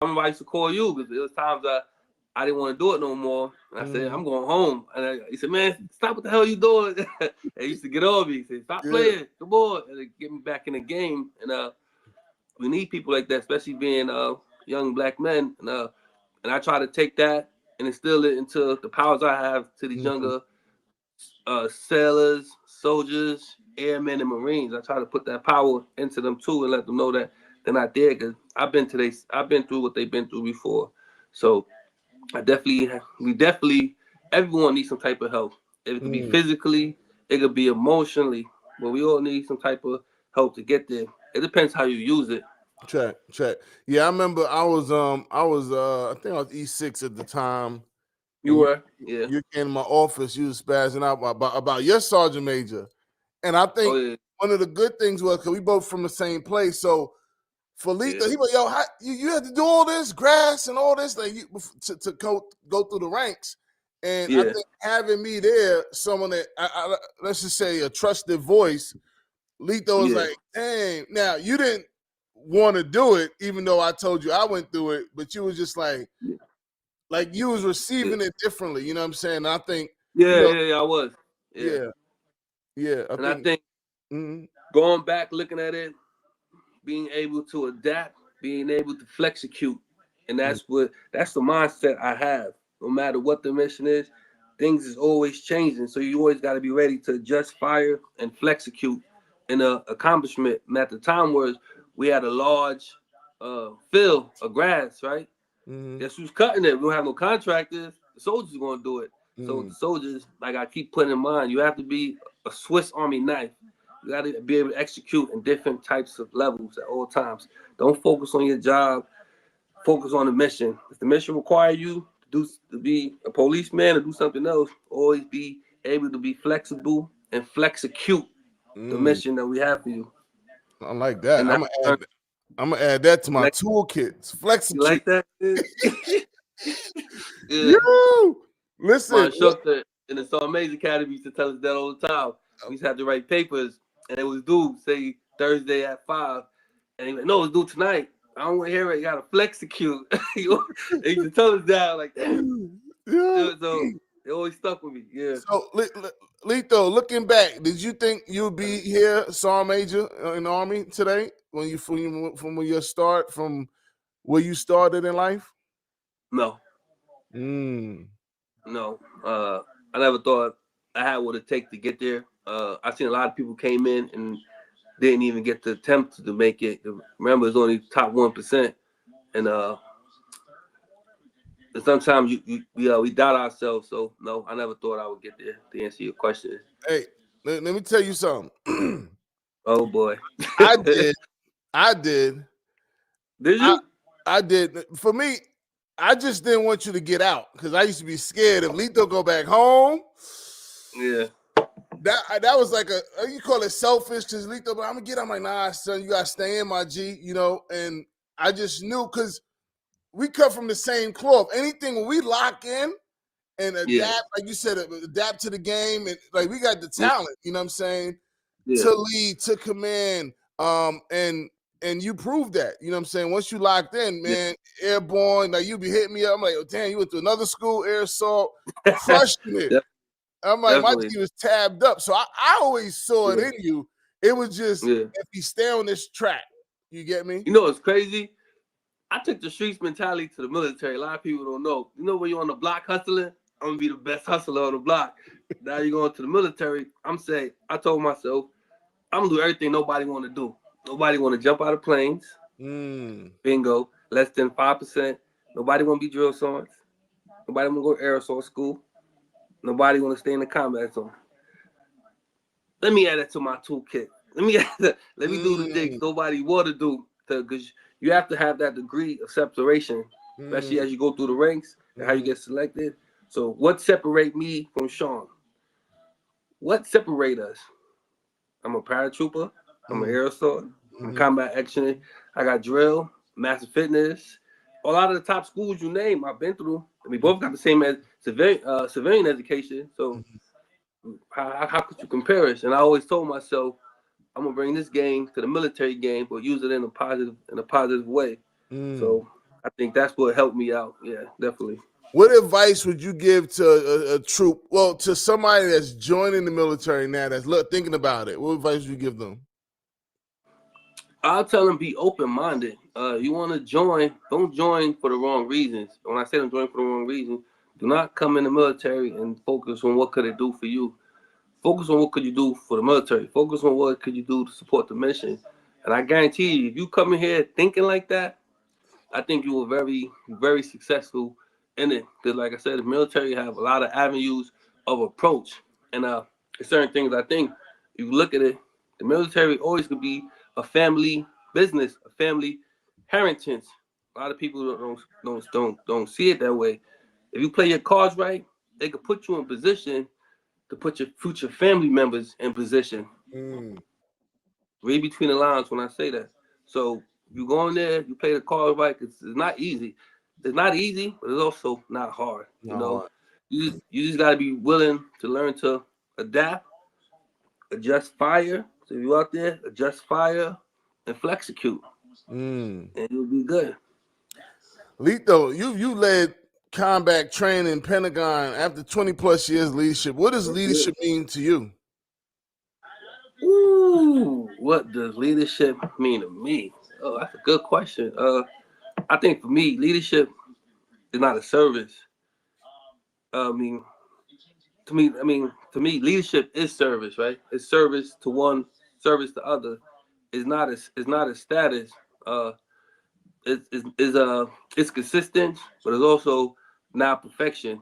remember I used to call you because there was times I didn't want to do it no more. And I said, I'm going home. And he said, man, stop what the hell you doing. He used to get over me. He said, stop playing. Come on. And they get me back in the game. And we need people like that, especially being young black men. And I try to take that and instill it into the powers I have to these younger sailors, soldiers, airmen, and Marines. I try to put that power into them too and let them know that they're not there because I've been through what they've been through before. So we definitely, everyone needs some type of help. It could be physically, it could be emotionally, but we all need some type of help to get there. It depends how you use it. Check. Yeah, I remember I think I was E6 at the time. You were, yeah. You came to my office, you was spazzing out about your sergeant major. And I think one of the good things was because we both from the same place. So for Lethal, he was, yo, you had to do all this grass and all this like to go through the ranks. And I think having me there, someone that let's just say a trusted voice, Lethal was like, dang, now you didn't want to do it, even though I told you I went through it, but you was just like you was receiving it differently. You know what I'm saying? And I think I was. Yeah. I think going back, looking at it, being able to adapt, being able to flexicute, and that's the mindset I have. No matter what the mission is, things is always changing. So you always got to be ready to adjust fire and flexicute. And accomplishment. And at the time was we had a large field of grass, right? Guess who's cutting it? We don't have no contractors. The soldiers are gonna do it. So the soldiers, like I keep putting in mind, you have to be a Swiss Army knife. You got to be able to execute in different types of levels at all times. Don't focus on your job. Focus on the mission. If the mission require you to be a policeman or do something else, always be able to be flexible and flexicute the mission that we have for you. I like that. I'm gonna add that to my toolkits. Flexicute. You like that? Listen. My instructor in the Sergeant Major Academy used to tell us that all the time. We used to have to write papers, and it was due, say, Thursday at 5. And he was like, no, it's due tonight. I don't want to hear it. You got to flexicute. They used to tell us that. Like, damn. So it always stuck with me. Yeah. So, Lethal, looking back, did you think you'd be here, Sergeant Major, in the Army today from where you start, from where you started in life? No. No. I never thought I had what it take to get there. I seen a lot of people came in and didn't even get the attempt to make it. Remember, it's only top 1%, and sometimes we doubt ourselves. So no, I never thought I would get there. To answer your question. Hey, let me tell you something. Oh boy, I did. Did you? I did. For me, I just didn't want you to get out because I used to be scared if Lethal go back home. Yeah. That was like you call it selfish because Lethal, but I'm gonna get out. I'm like, nah, son, you gotta stay in, my G, you know. And I just knew because we cut from the same cloth. Anything when we lock in and adapt, like you said, adapt to the game, and like we got the talent, you know what I'm saying, to lead, to command, and you proved that, you know what I'm saying. Once you locked in, man, airborne, like you be hitting me up. I'm like, oh damn, you went to another school, air assault, crushing it. I'm like, my team was tabbed up. So I always saw it in you. It was just if you stay on this track, you get me? You know what's crazy? I took the streets mentality to the military. A lot of people don't know. You know when you're on the block hustling, I'm gonna be the best hustler on the block. Now you're going to the military. I told myself, I'm gonna do everything nobody want to do. Nobody want to jump out of planes. Bingo. Less than 5%. Nobody want to be drill sergeants. Nobody want to go to air assault school. Nobody want to stay in the combat zone. Let me add that to my toolkit. Let me do the things nobody want to do, because you have to have that degree of separation, especially as you go through the ranks and how you get selected. So what separate me from Sean? What separate us? I'm a paratrooper. I'm an air assault. I'm combat action. I got drill, master fitness. A lot of the top schools you name, I've been through. We both got the same as civilian education. So how could you compare us? And I always told myself, I'm gonna bring this game to the military game, but use it in a positive way. So I think that's what helped me out. Yeah, definitely. What advice would you give to a troop? Well, to somebody that's joining the military now, that's thinking about it. What advice would you give them? I'll tell them be open minded. You want to join, don't join for the wrong reasons. When I say don't join for the wrong reasons, do not come in the military and focus on what could it do for you. Focus on what could you do for the military. Focus on what could you do to support the mission. And I guarantee you, if you come in here thinking like that, I think you were very, very successful in it. Because, like I said, the military have a lot of avenues of approach, and certain things. I think if you look at it, the military always could be a family business, a family inheritance. A lot of people don't see it that way. If you play your cards right, they could put you in position to put your future family members in position. Mm. Read between the lines when I say that. So you go in there, you play the cards right. It's not easy. It's not easy, but it's also not hard. You know, No. you just gotta be willing to learn to adapt, adjust fire. So if you out there, adjust fire and flexicute, Mm. and you'll be good. Lito, you led combat training Pentagon after 20 plus years leadership. What does leadership mean to you? Ooh, what does leadership mean to me? Oh, that's a good question. I think for me, leadership is not a service. I mean, to me, leadership is service, right? It's service to one, service to other. It's not a status. Uh, it's consistent, but it's also not perfection.